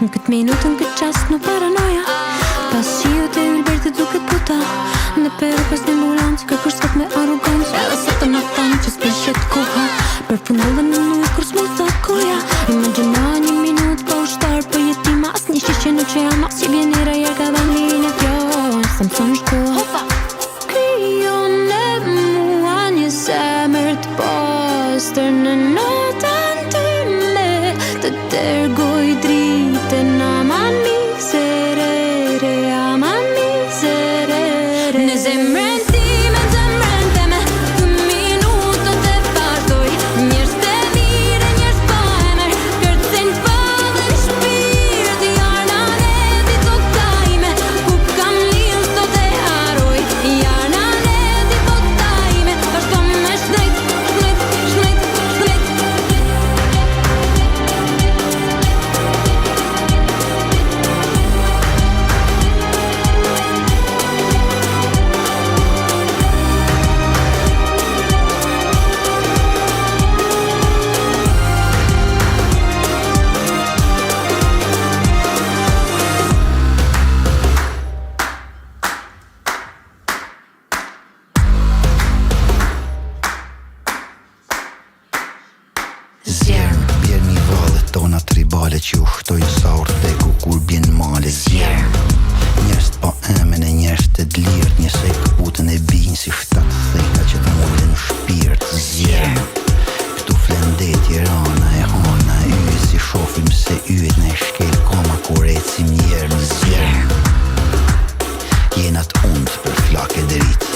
Në këtë minutë, në këtë qast, në paranoja Pas qiu të ylber të duket puta Në peru pas një ambulancë Kërkush sot me arogancë Edhe sot të më thanë që s'pëlqet koha Përfundove në nuj kur s'mu tha koja Imagjina një minutë pa ushtar për jetima As një shqe në që jam As që vjen i rajer ka dhe një kjo Se më thonë shko Kryon e mua një semër të pastër Në notën time Të tërgoj dritën Aman miserere Aman miserere Në zemrën time, zemrën teme Të minutët e fartoj Njerës të mire, njerës pa emër Kërcen fadën shpirt Jarna neti tot tajme Ku kam lill sot e haroj Jarna neti tot tajme Vazhdo me shnejt, shnejt, shnejt, shnejt Zjerën, bjerë një valet tona tribale që u shtojnë sa ortegu kur bjen male Zjerën, njerës të pa emen e njerës të dlirt Njësej këputën e binjë si shtatë thejta që të mullin në shpirt Zjerën, këtu flendetje rana e hana e yje si shofim se yjet në e shkel koma kur ecim njerën Zjerën, jenat undë për flak e drit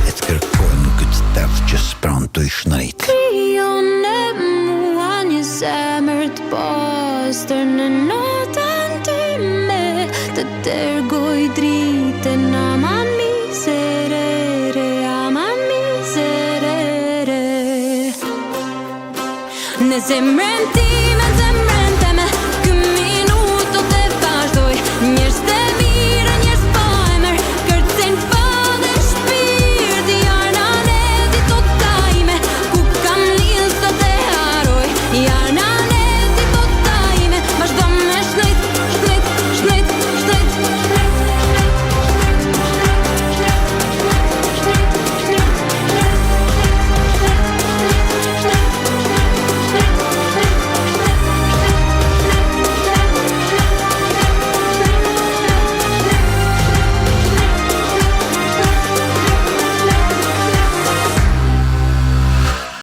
E të kërkojmë këtë tërth që s'pran të ishnërit Kryon e mua një semër të pastër Në notën time Të tërgoj dritën Aman miserere Aman miserere Në zemrën time, zemrën